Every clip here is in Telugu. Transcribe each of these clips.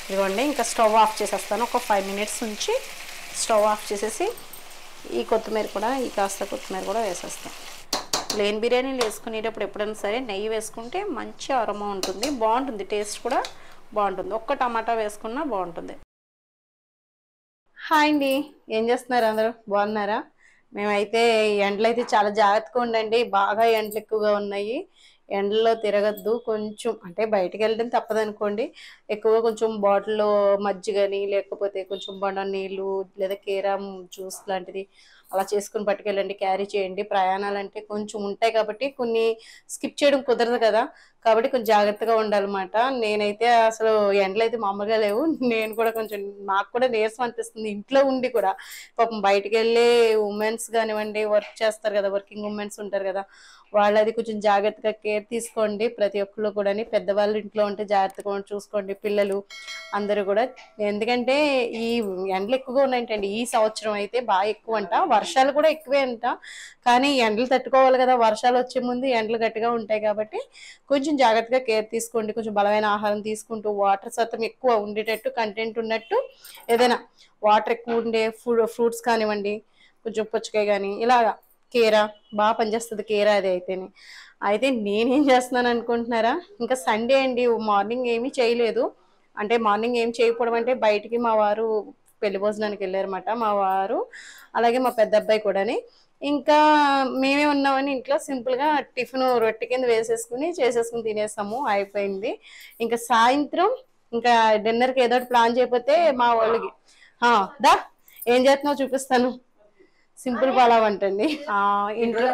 ఇదిగోండి ఇంకా స్టవ్ ఆఫ్ చేసేస్తాను. ఒక 5 మినిట్స్ ఉంచి స్టవ్ ఆఫ్ చేసేసి ఈ కొత్తిమీర కూడా ఈ కాస్త కొత్తిమీర కూడా వేసేస్తాను. ప్లేన్ బిర్యానీలు వేసుకునేటప్పుడు ఎప్పుడైనా సరే నెయ్యి వేసుకుంటే మంచి అరోమా ఉంటుంది, బాగుంటుంది, టేస్ట్ కూడా బాగుంటుంది. ఒక్క టమాటా వేసుకున్నా బాగుంటుంది. హాయ్ అండి, ఏం చేస్తున్నారు? అందరూ బాగున్నారా? మేమైతే ఎండలు అయితే చాలా జాగ్రత్తగా ఉండండి, బాగా ఎండలు ఎక్కువగా ఉన్నాయి. ఎండల్లో తిరగద్దు, కొంచెం అంటే బయటకు వెళ్ళడం తప్పదనుకోండి. ఎక్కువగా కొంచెం బాటిల్లో మజ్జిగని లేకపోతే కొంచెం బండ నీళ్ళు లేదా కేరామ్ జ్యూస్ లాంటిది అలా చేసుకుని పట్టుకెళ్ళండి, క్యారీ చేయండి. ప్రయాణాలు అంటే కొంచెం ఉంటాయి కాబట్టి కొన్ని స్కిప్ చేయడం కుదరదు కదా, కాబట్టి కొంచెం జాగ్రత్తగా ఉండాలన్నమాట. నేనైతే అసలు ఎండలు అయితే మామూలుగా లేవు. నేను కూడా కొంచెం నాకు కూడా నీరసం అనిపిస్తుంది ఇంట్లో ఉండి కూడా. పాపం బయటికి వెళ్ళే ఉమెన్స్ కానివ్వండి, వర్క్ చేస్తారు కదా, వర్కింగ్ ఉమెన్స్ ఉంటారు కదా, వాళ్ళది కొంచెం జాగ్రత్తగా కేర్ తీసుకోండి. ప్రతి ఒక్కళ్ళు కూడా పెద్దవాళ్ళు ఇంట్లో ఉంటే జాగ్రత్తగా చూసుకోండి, పిల్లలు అందరూ కూడా. ఎందుకంటే ఈ ఎండలు ఎక్కువగా ఉన్నాయంటండి. ఈ సంవత్సరం అయితే బాగా ఎక్కువ అంట, వర్షాలు కూడా ఎక్కువే అంట. కానీ ఎండలు తట్టుకోవాలి కదా, వర్షాలు వచ్చే ముందు ఎండలు గట్టిగా ఉంటాయి కాబట్టి కొంచెం జాగ్రత్తగా కేర్ తీసుకోండి. కొంచెం బలమైన ఆహారం తీసుకుంటూ వాటర్ శాతం ఎక్కువ ఉండేటట్టు, కంటెంట్ ఉన్నట్టు ఏదైనా వాటర్ ఎక్కువ ఉండే ఫ్రూట్స్ కానివ్వండి, కొంచెం పుచ్చకాయ కానీ ఇలాగా. కేరా బాగా పనిచేస్తుంది, కేరా అది అయితేనే. అయితే నేనేం చేస్తున్నాను అనుకుంటున్నారా, ఇంకా సండే అండి, మార్నింగ్ ఏమీ చేయలేదు. అంటే మార్నింగ్ ఏం చేయకపోవడం అంటే బయటికి మా వారు పెళ్లి భోజనానికి వెళ్ళారన్నమాట, మా వారు అలాగే మా పెద్ద అబ్బాయి కూడాని. ఇంకా మేమే ఉన్నామని ఇంట్లో సింపుల్గా టిఫిన్ రొట్టె కింద వేసేసుకుని చేసేసుకుని తినేసాము, అయిపోయింది. ఇంకా సాయంత్రం ఇంకా డిన్నర్కి ఏదో ఒకటి ప్లాన్ చేయకపోతే మా వాళ్ళకి దా ఏం చేస్తున్నావు చూపిస్తాను. సింపుల్ పలావ్ అంటండి. ఇంట్లో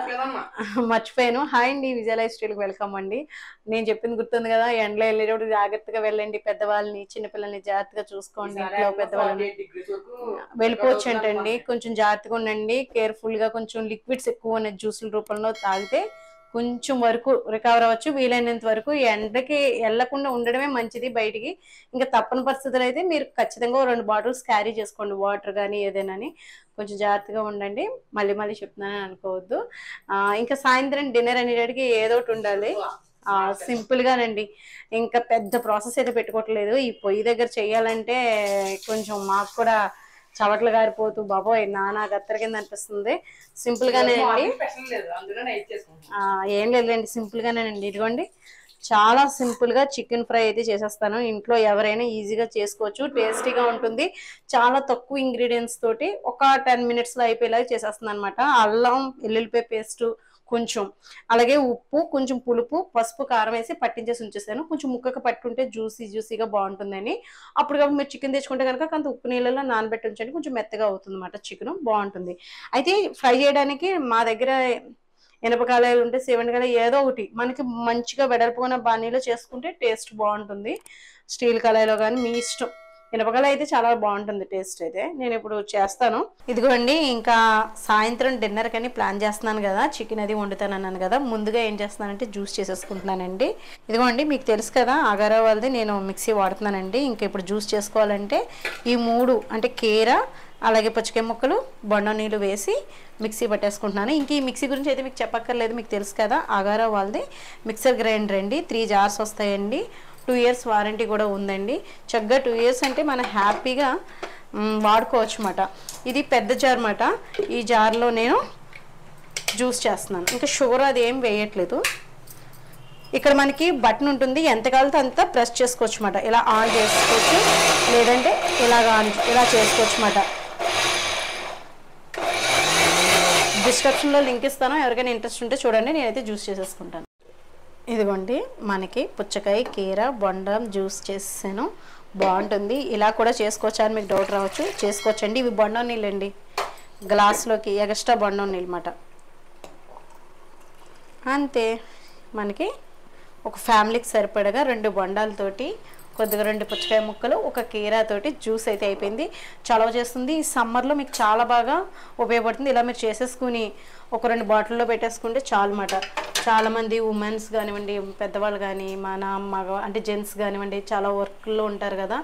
మర్చిపోయాను. హాయ్ అండి, విజయ లైఫ్ స్టైల్కి వెల్కమ్ అండి. నేను చెప్పింది గుర్తుంది కదా, ఎండలో వెళ్ళేటప్పుడు జాగ్రత్తగా వెళ్ళండి, పెద్దవాళ్ళని చిన్నపిల్లల్ని జాగ్రత్తగా చూసుకోండి. ఇంట్లో పెద్దవాళ్ళని వెళ్ళిపోవచ్చు అంటండి, కొంచెం జాగ్రత్తగా ఉండండి, కేర్ఫుల్గా. కొంచెం లిక్విడ్స్ ఎక్కువ ఉన్నాయి, జ్యూసుల రూపంలో తాగితే కొంచెం వరకు రికవర్ అవ్వచ్చు. వీలైనంత వరకు ఎండకి వెళ్లకుండా ఉండడమే మంచిది బయటికి. ఇంకా తప్పని పరిస్థితులు అయితే మీరు ఖచ్చితంగా 2 బాటిల్స్ క్యారీ చేసుకోండి, వాటర్ కానీ ఏదైనా. కొంచెం జాగ్రత్తగా ఉండండి, మళ్ళీ మళ్ళీ చెప్తున్నానని అనుకోవద్దు. ఇంకా సాయంత్రం డిన్నర్ అనేటికి ఏదో ఒకటి ఉండాలి. సింపుల్ గానండి, ఇంకా పెద్ద ప్రాసెస్ అయితే పెట్టుకోవట్లేదు. ఈ పొయ్యి దగ్గర చెయ్యాలంటే కొంచెం మాకు కూడా చవట్లు గారిపోతూ బాబోయ్ నానా గత్తర కింద అనిపిస్తుంది. సింపుల్ గానే అండి, ఏం లేదులేండి, సింపుల్ గానేనండి. ఇదిగోండి, చాలా సింపుల్ గా చికెన్ ఫ్రై అయితే చేసేస్తాను. ఇంట్లో ఎవరైనా ఈజీగా చేసుకోవచ్చు, టేస్టీగా ఉంటుంది. చాలా తక్కువ ఇంగ్రీడియంట్స్ తోటి ఒక 10 మినిట్స్ లో అయిపోయేలాగా చేసేస్తుంది అనమాట. అల్లం వెల్లుల్లిపాయ పేస్ట్ కొంచెం, అలాగే ఉప్పు, కొంచెం పులుపు, పసుపు, కారం వేసి పట్టించేసి ఉంచేసాను. కొంచెం ముక్కకు పట్టుంటే జ్యూసీగా బాగుంటుందని. అప్పటికప్పుడు మీరు చికెన్ తెచ్చుకుంటే కనుక కొంత ఉప్పు నీళ్ళలో నానబెట్టి ఉంచండి, కొంచెం మెత్తగా అవుతుంది అనమాట, చికెన్ బాగుంటుంది. అయితే ఫ్రై చేయడానికి మా దగ్గర ఎనపకాయలు ఉంటే, సేవెండకాయలు ఏదో ఒకటి మనకి మంచిగా వెడల్పున బాణీలో చేసుకుంటే టేస్ట్ బాగుంటుంది. స్టీల్ కళాయిలో కానీ మీ ఇష్టం. మినపకాయలు అయితే చాలా బాగుంటుంది టేస్ట్ అయితే. నేను ఇప్పుడు చేస్తాను. ఇదిగోండి, ఇంకా సాయంత్రం డిన్నర్ కని ప్లాన్ చేస్తున్నాను కదా, చికెన్ అది వండుతాను అన్నాను కదా. ముందుగా ఏం చేస్తున్నానంటే జ్యూస్ చేసేసుకుంటున్నానండి. ఇదిగోండి, మీకు తెలుసు కదా ఆగారా వాళ్ళది నేను మిక్సీ వాడుతున్నానండి. ఇంకా ఇప్పుడు జ్యూస్ చేసుకోవాలంటే ఈ 3 అంటే కేరా, అలాగే పుచ్చకాయ ముక్కలు, బొండం నీళ్ళు వేసి మిక్సీ పట్టేసుకుంటున్నాను. ఇంక ఈ మిక్సీ గురించి అయితే మీకు చెప్పక్కర్లేదు, మీకు తెలుసు కదా ఆగారా వాళ్ళది మిక్సర్ గ్రైండర్ అండి. 3 జార్స్ వస్తాయండి. 2 ఇయర్స్ వారంటీ కూడా ఉందండి. చక్కగా 2 ఇయర్స్ అంటే మనం హ్యాపీగా వాడుకోవచ్చు అన్నమాట. ఇది పెద్ద జార్ అన్నమాట. ఈ జార్లో నేను జ్యూస్ చేస్తున్నాను. ఇంకా షుగర్ అది ఏం వేయట్లేదు. ఇక్కడ మనకి బటన్ ఉంటుంది, ఎంత కావాలితే అంత ప్రెస్ చేసుకోవచ్చు అన్నమాట. ఇలా ఆన్ చేసుకోవచ్చు, లేదంటే ఇలా చేసుకోవచ్చు అన్నమాట. డిస్క్రిప్షన్లో లింక్ ఇస్తాను, ఎవరికైనా ఇంట్రెస్ట్ ఉంటే చూడండి. నేనైతే జ్యూస్ చేసేసుకుంటాను. ఇదిగోండి, మనకి పుచ్చకాయ కీర బొండం జ్యూస్ చేసాను, బాగుంటుంది. ఇలా కూడా చేసుకోవచ్చా అని మీకు డౌట్ రావచ్చు, చేసుకోవచ్చండి. ఇవి బొండం నీళ్ళు అండి, గ్లాస్లోకి ఎక్స్ట్రా బొండం నీళ్ళు అన్నమాట. అంతే, మనకి ఒక ఫ్యామిలీకి సరిపడగా 2 బొండాలతోటి కొద్దిగా 2 పుచ్చకాయ ముక్కలు, ఒక కీరాతోటి జ్యూస్ అయితే అయిపోయింది. చలవ చేస్తుంది. ఈ సమ్మర్లో మీకు చాలా బాగా ఉపయోగపడుతుంది. ఇలా మీరు చేసేసుకుని ఒక 2 బాటిల్లో పెట్టేసుకుంటే చాలు అన్నమాట. చాలామంది ఉమెన్స్ కానివ్వండి, పెద్దవాళ్ళు కానీ, మన అంటే జెంట్స్ కానివ్వండి, చాలా వర్క్లో ఉంటారు కదా.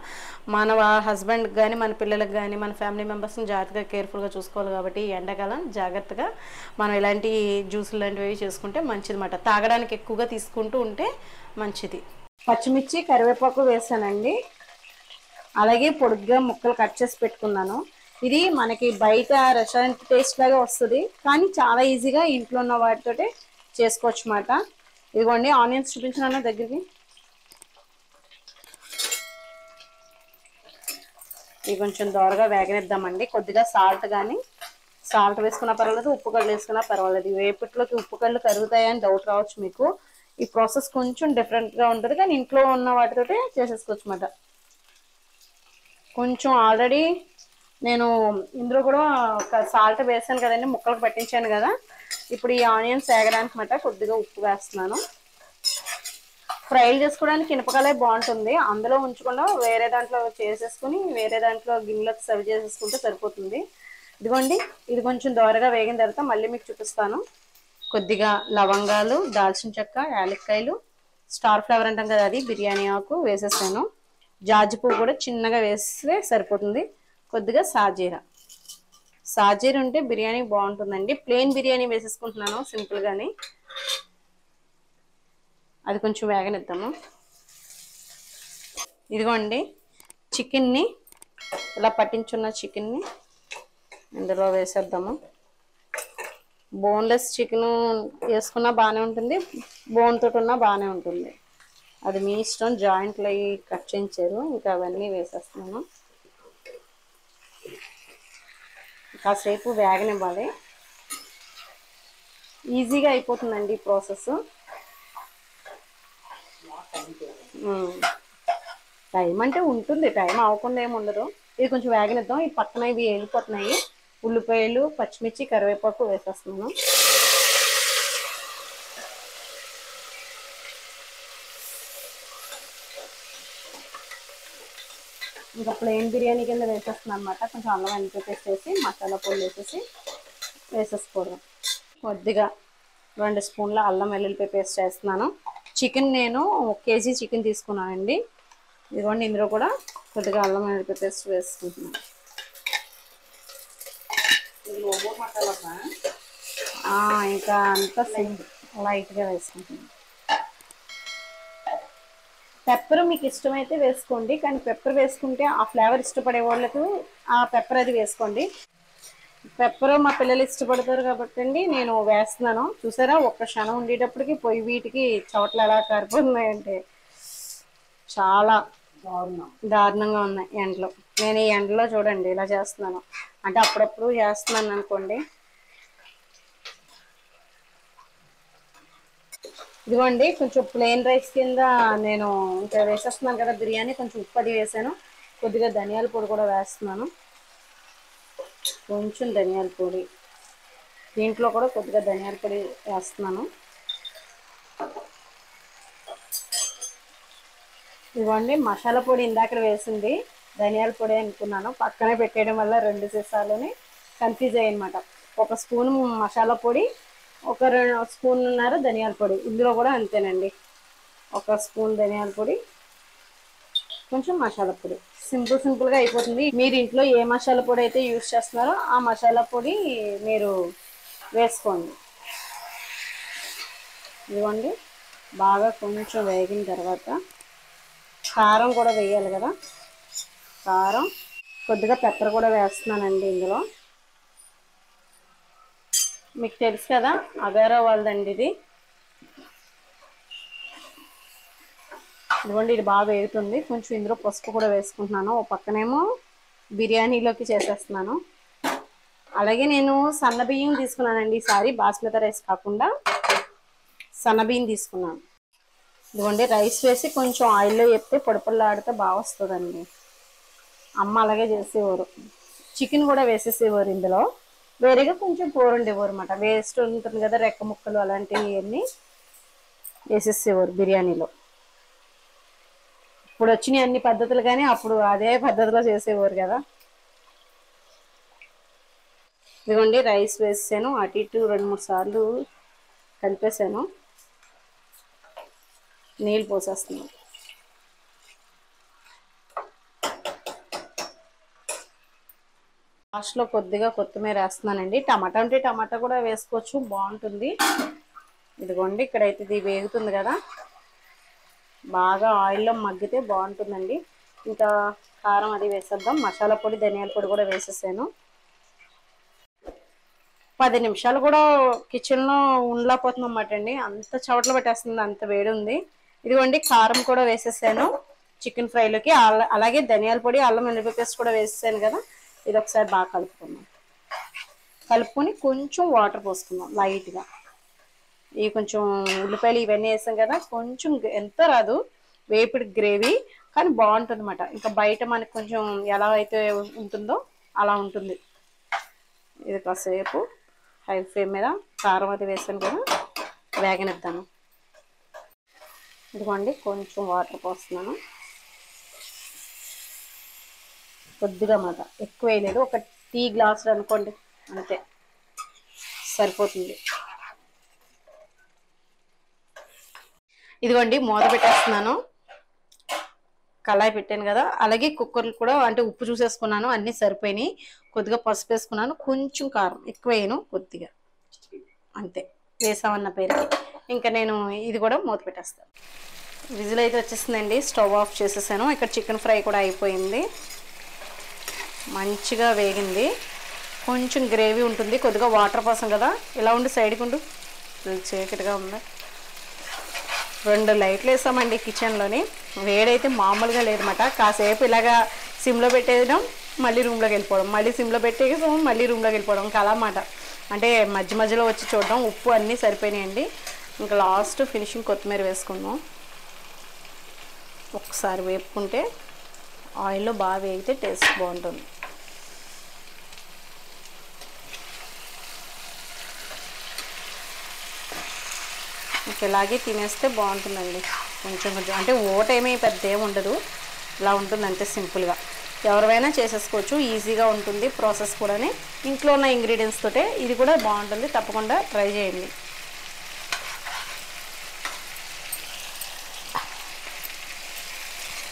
మన హస్బెండ్ కానీ, మన పిల్లలకు కానీ, మన ఫ్యామిలీ మెంబర్స్ని జాగ్రత్తగా కేర్ఫుల్గా చూసుకోవాలి. కాబట్టి ఎండాకాలం జాగ్రత్తగా మనం ఇలాంటి జ్యూసులు లాంటివి చేసుకుంటే మంచిది అన్నమాట. తాగడానికి ఎక్కువగా తీసుకుంటూ ఉంటే మంచిది. పచ్చిమిర్చి కరివేపాకు వేసానండి. అలాగే పొడుగ్గా ముక్కలు కట్ చేసి పెట్టుకున్నాను. ఇది మనకి బయట రెస్టారెంట్ టేస్ట్ లాగా వస్తుంది, కానీ చాలా ఈజీగా ఇంట్లో ఉన్న వాటితోటే చేసుకోవచ్చు అన్నమాట. ఇదిగోండి ఆనియన్స్ చూపించినాను దగ్గరికి. ఇవి కొంచెం దోరగా వేగనిద్దామండి. కొద్దిగా సాల్ట్ వేసుకున్నా పర్వాలేదు, ఉప్పు కళ్ళు వేసుకున్నా పర్వాలేదు. వేపుట్లోకి ఉప్పు కళ్ళు కరుగుతాయని డౌట్ రావచ్చు మీకు. ఈ ప్రాసెస్ కొంచెం డిఫరెంట్గా ఉంటుంది, కానీ ఇంట్లో ఉన్న వాటితోటే చేసేసుకోవచ్చు అన్నమాట. కొంచెం ఆల్రెడీ నేను ఇందులో కూడా ఒక సాల్ట్ వేసాను కదండి, ముక్కలకు పట్టించాను కదా. ఇప్పుడు ఈ ఆనియన్స్ వేగడానికి అన్నమాట కొద్దిగా ఉప్పు వేస్తున్నాను. ఫ్రైలు చేసుకోవడానికి ఇనపకాయలే బాగుంటుంది, అందులో ఉంచకుండా వేరే దాంట్లో చేసేసుకుని వేరే దాంట్లో గిన్నెలోకి సర్వ్ చేసేసుకుంటే సరిపోతుంది. ఇదిగోండి, ఇది కొంచెం దోరగా వేగిన తర్వాత మళ్ళీ మీకు చూపిస్తాను. కొద్దిగా లవంగాలు, దాల్చిన చెక్క, యాలక్కాయలు, స్టార్ ఫ్లవర్ అంటాం కదా అది, బిర్యానీ ఆకు వేసేసాను. జాజి పువ్వు కూడా చిన్నగా వేస్తే సరిపోతుంది. కొద్దిగా సాజీర ఉంటే బిర్యానీ బాగుంటుందండి. ప్లెయిన్ బిర్యానీ వేసేసుకుంటున్నాను సింపుల్గాని. అది కొంచెం వేగనిద్దాము. ఇదిగోండి చికెన్ని, ఇలా పట్టించున్న చికెన్ని ఇందులో వేసేద్దాము. బోన్లెస్ చికెన్ వేసుకున్నా బాగానే ఉంటుంది, బోన్ తోటి ఉన్నా బాగానే ఉంటుంది, అది మీ ఇష్టం. జాయింట్లు అవి కట్ చేయించారు, ఇంకా అవన్నీ వేసేస్తున్నాను. కాసేపు వేగనివ్వాలి, ఈజీగా అయిపోతుందండి ఈ ప్రాసెస్. టైం అంటే ఉంటుంది, టైం అవ్వకుండా ఏమి ఉండదు. ఇది కొంచెం వేగనిద్దాం. ఈ పక్కన ఇవి వెళ్ళిపోతున్నాయి. ఉల్లిపాయలు, పచ్చిమిర్చి, కరివేపాకు వేసేస్తున్నాను. ఇంకా ప్లెయిన్ బిర్యానీ కింద వేసేస్తున్నాను అనమాట. కొంచెం అల్లం వెల్లుల్లి పేస్ట్ వేసి మసాలా పొడి వేసేసుకోవడం. కొద్దిగా 2 స్పూన్ల అల్లం వెల్లుల్లి పేస్ట్ వేస్తున్నాను. చికెన్ నేను 1 కేజీ చికెన్ తీసుకున్నానండి. ఇదిగోండి ఇందులో కూడా కొద్దిగా అల్లం వెల్లుల్లి పేస్ట్ వేసుకుంటున్నాను. ఇంకా అంతా లైట్గా వేసుకుంటున్నాను. పెప్పర్ మీకు ఇష్టమైతే వేసుకోండి, కానీ పెప్పర్ వేసుకుంటే ఆ ఫ్లేవర్ ఇష్టపడే వాళ్ళకు ఆ పెప్పర్ అది వేసుకోండి. పెప్పర్ మా పిల్లలు ఇష్టపడతారు కాబట్టి అండి నేను వేస్తున్నాను. చూసారా, ఒక్క క్షణం ఉండేటప్పటికి పొయ్యి వీటికి చోట్ల ఎలా కారిపోతున్నాయంటే చాలా దారుణంగా ఉన్నాయి ఎండలో. నేను ఈ ఎండలో చూడండి ఇలా చేస్తున్నాను, అంటే అప్పుడప్పుడు చేస్తున్నాను అనుకోండి. ఇదిగోండి కొంచెం ప్లెయిన్ రైస్ కింద నేను ఇంకా వేసేస్తున్నాను కదా బిర్యానీ, కొంచెం ఉప్పు అది వేసాను. కొద్దిగా ధనియాల పొడి కూడా వేస్తున్నాను. కొంచెం ధనియాల పొడి, దీంట్లో కూడా కొద్దిగా ధనియాల పొడి వేస్తున్నాను. ఇదిగోండి మసాలా పొడి ఇందాక వేసింది ధనియాల పొడి అనుకున్నాను, పక్కనే పెట్టేయడం వల్ల 2 సీసాలని కన్ఫ్యూజ్ అయ్యనమాట. 1 స్పూన్ మసాలా పొడి, 1 స్పూన్నర ధనియాల పొడి. ఇందులో కూడా అంతేనండి, 1 స్పూన్ ధనియాల పొడి, కొంచెం మసాలా పొడి. సింపుల్గా అయిపోతుంది. మీరు ఇంట్లో ఏ మసాలా పొడి అయితే యూజ్ చేస్తున్నారో ఆ మసాలా పొడి మీరు వేసుకోండి. ఇదిగోండి బాగా కొంచెం వేగిన తర్వాత కారం కూడా వేయాలి కదా, కారం, కొద్దిగా పెప్పర్ కూడా వేస్తున్నానండి ఇందులో. మీకు తెలుసు కదా అగారో వాళ్ళదండి ఇది. ఇదిగోండి ఇది బాగా వేగుతుంది. కొంచెం ఇందులో పసుపు కూడా వేసుకుంటున్నాను. ఓ పక్కనేమో బిర్యానీలోకి చేసేస్తున్నాను. అలాగే నేను సన్న బియ్యం తీసుకున్నానండి ఈసారి, బాస్మతి రైస్ కాకుండా సన్న బియ్యం తీసుకున్నాను. ఇదిగోండి రైస్ వేసి కొంచెం ఆయిల్లో వేస్తే పొడిపొడిలాడితే బాగా వస్తుందండి. అమ్మ అలాగే చేసేవారు. చికెన్ కూడా వేసేసేవారు ఇందులో, వేరేగా కొంచెం కూర ఉండేవారు అనమాట. వేస్ట్ ఉంటుంది కదా, రెక్క ముక్కలు అలాంటివి అన్నీ వేసేసేవారు బిర్యానీలో. ఇప్పుడు వచ్చినాయి అన్ని పద్ధతులు, కానీ అప్పుడు అదే పద్ధతిలో చేసేవారు కదా. ఇదిగోండి రైస్ వేసాను, అటు ఇటు 2-3 సార్లు కలిపేసాను. నీళ్ళు పోసేస్తున్నాను. లాస్ట్లో కొద్దిగా కొత్తిమీర వేస్తున్నానండి. టమాటా ఉంటే టమాటా కూడా వేసుకోవచ్చు, బాగుంటుంది. ఇదిగోండి ఇక్కడైతే ఇది వేగుతుంది కదా, బాగా ఆయిల్లో మగ్గితే బాగుంటుందండి. ఇంకా కారం అది వేసేద్దాం. మసాలా పొడి, ధనియాల పొడి కూడా వేసేసాను. 10 నిమిషాలు కూడా కిచెన్లో ఉండలేకపోతున్నాం అన్నమాట అండి. అంత చవట్లు పెట్టేస్తుంది, అంత వేడి ఉంది. ఇదిగోండి కారం కూడా వేసేసాను చికెన్ ఫ్రైలోకి. అలాగే ధనియాల పొడి, అల్లం వెల్లుల్లి పేస్ట్ కూడా వేసేసాను కదా. ఇది ఒకసారి బాగా కలుపుకుందాం. కలుపుకొని కొంచెం వాటర్ పోసుకుందాం లైట్గా. ఇవి కొంచెం ఉల్లిపాయలు ఇవన్నీ వేసాం కదా, కొంచెం ఎంత రాదు వేపుడు గ్రేవీ, కానీ బాగుంటుంది అన్నమాట. ఇంకా బయట మనకి కొంచెం ఎలా అయితే ఉంటుందో అలా ఉంటుంది. ఇది కాసేపు హై ఫ్లేమ్ మీద కారం అది వేసాను కదా, వేగనిద్దాను. ఇదిగోండి కొంచెం వాటర్ పోస్తున్నాను కొద్దిగా మాట, ఎక్కువ వేయలేదు. ఒక టీ గ్లాసులు అనుకోండి, అంతే సరిపోతుంది. ఇదిగోండి మూత పెట్టేస్తున్నాను. కళాయి పెట్టాను కదా, అలాగే కుక్కర్లు కూడా అంటే ఉప్పు చూసేసుకున్నాను, అన్నీ సరిపోయినాయి. కొద్దిగా పసుపు వేసుకున్నాను, కొంచెం కారం ఎక్కువ వేయను, కొద్దిగా అంతే వేసామన్న పేరుకి. ఇంకా నేను ఇది కూడా మూత పెట్టేస్తాను. విజిల్ అయితే వచ్చేసిందండి, స్టవ్ ఆఫ్ చేసేసాను. ఇక్కడ చికెన్ ఫ్రై కూడా అయిపోయింది, మంచిగా వేగింది. కొంచెం గ్రేవీ ఉంటుంది, కొద్దిగా వాటర్ పోసాం కదా. ఇలా ఉండి సైడ్కి ఉండు, చీకటిగా ఉంది. 2 లైట్లు వేసామండి కిచెన్లోని. వేడైతే మామూలుగా లేదన్నమాట. కాసేపు ఇలాగా సిమ్లో పెట్టేయడం, మళ్ళీ రూమ్లోకి వెళ్ళిపోవడం, మళ్ళీ సిమ్లో పెట్టేయడం, మళ్ళీ రూమ్లోకి వెళ్ళిపోవడం, ఇంకా అలా అన్నమాట. అంటే మధ్య మధ్యలో వచ్చి చూడడం. ఉప్పు అన్నీ సరిపోయినాయండి. ఇంకా లాస్ట్ ఫినిషింగ్ కొత్తిమీర వేసుకుందాం. ఒకసారి వేపుకుంటే ఆయిల్లో బాగా వేగితే టేస్ట్ బాగుంటుంది. ఇంక ఇలాగే తినేస్తే బాగుంటుందండి. కొంచెం కొంచెం అంటే ఓటేమీ పెద్ద ఏమి ఉండదు, ఇలా ఉంటుంది అంతే సింపుల్గా. ఎవరైనా చేసేసుకోవచ్చు, ఈజీగా ఉంటుంది ప్రాసెస్ కూడా. ఇంట్లో ఉన్న ఇంగ్రీడియంట్స్ తోటే ఇది కూడా బాగుంటుంది, తప్పకుండా ట్రై చేయండి.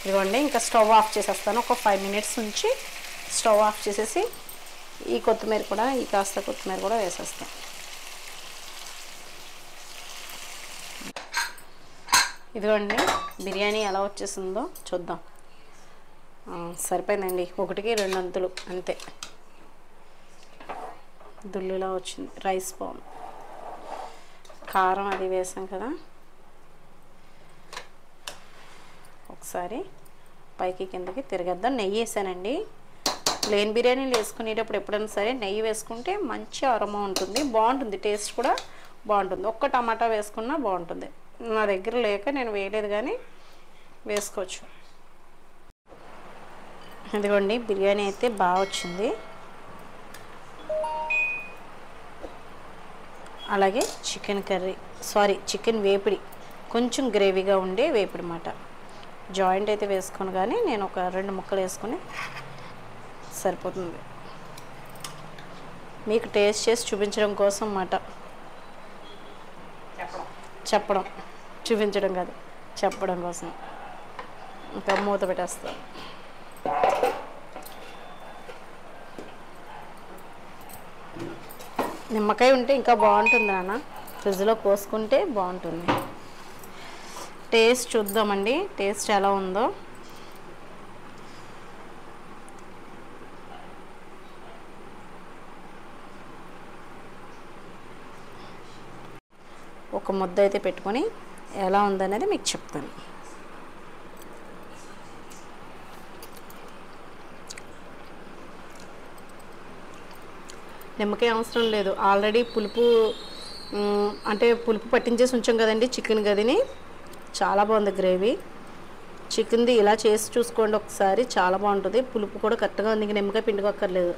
ఇదిగోండి ఇంకా స్టవ్ ఆఫ్ చేసేస్తాను. ఒక 5 మినిట్స్ ఉంచి స్టవ్ ఆఫ్ చేసేసి ఈ కొత్తిమీర కూడా, ఈ కాస్త కొత్తిమీర కూడా వేసేస్తాను. ఇదిగోండి బిర్యానీ ఎలా వచ్చేసిందో చూద్దాం. సరిపోయిందండి, 1కి 2 అంతులు అంతే. దుల్లులా వచ్చింది, రైస్ బాగుంది. కారం అది వేసాం కదా, ఒకసారి పైకి కిందకి తిరగద్దాం. నెయ్యి వేసానండి. ప్లేన్ బిర్యానీలు వేసుకునేటప్పుడు ఎప్పుడైనా సరే నెయ్యి వేసుకుంటే మంచి అరోమా ఉంటుంది, బాగుంటుంది, టేస్ట్ కూడా బాగుంటుంది. ఒక్క టమాటా వేసుకున్నా బాగుంటుంది. నా దగ్గర లేక నేను వేయలేదు, కానీ వేసుకోవచ్చు. ఇదిగోండి బిర్యానీ అయితే బాగా వచ్చింది. అలాగే చికెన్ వేపిడి, కొంచెం గ్రేవీగా ఉండే వేపిడి అన్నమాట. జాయింట్ అయితే వేసుకొని, కానీ నేను ఒక 2 ముక్కలు వేసుకొని సరిపోతుంది. మీకు టేస్ట్ చేసి చూపించడం కోసం అన్నమాట. చెప్పడం చూపించడం కాదు, చెప్పడం కోసం. ఇంకా మూత పెట్టేస్తాను. నిమ్మకాయ ఉంటే ఇంకా బాగుంటుంది నాన్న, ఫ్రిడ్జ్లో పోసుకుంటే బాగుంటుంది. టేస్ట్ చూద్దామండి, టేస్ట్ ఎలా ఉందో. ఒక ముద్ద అయితే పెట్టుకొని ఎలా ఉందనేది మీకు చెప్తాను. నిమ్మకాయ అవసరం లేదు, ఆల్రెడీ పులుపు అంటే పులుపు పట్టించేసి ఉంచాం కదండి చికెన్ గదిని. చాలా బాగుంది గ్రేవీ. చికెన్ది ఇలా చేసి చూసుకోండి ఒకసారి, చాలా బాగుంటుంది. పులుపు కూడా కరెక్ట్గా ఉంది, ఇంక నిమ్మకాయ పిండుకోక్కర్లేదు.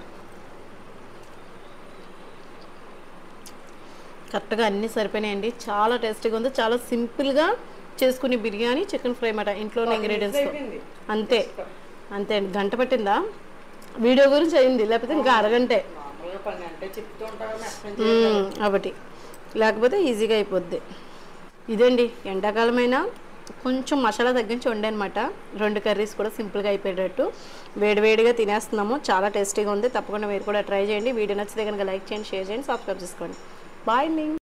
కరెక్ట్గా అన్నీ సరిపోయినాయండి, చాలా టేస్టీగా ఉంది. చాలా సింపుల్గా చేసుకునే బిర్యానీ చికెన్ ఫ్రై అన్నమాట, ఇంట్లోనే ఇంగ్రీడియంట్స్. అంతే అంతే అండి. గంట పట్టిందా వీడియో గురించి అయింది, లేకపోతే ఇంకా అరగంటే కాబట్టి, లేకపోతే ఈజీగా అయిపోద్ది. ఇదండి ఎండాకాలమైనా కొంచెం మసాలా తగ్గించి వండనమాట. 2 కర్రీస్ కూడా సింపుల్గా అయిపోయేటట్టు వేడివేడిగా తినేస్తున్నాము. చాలా టేస్టీగా ఉంది, తప్పకుండా మీరు కూడా ట్రై చేయండి. వీడియో నచ్చితే కనుక లైక్ చేయండి, షేర్ చేయండి, సబ్స్క్రైబ్ చేసుకోండి. బాయ్ అండి.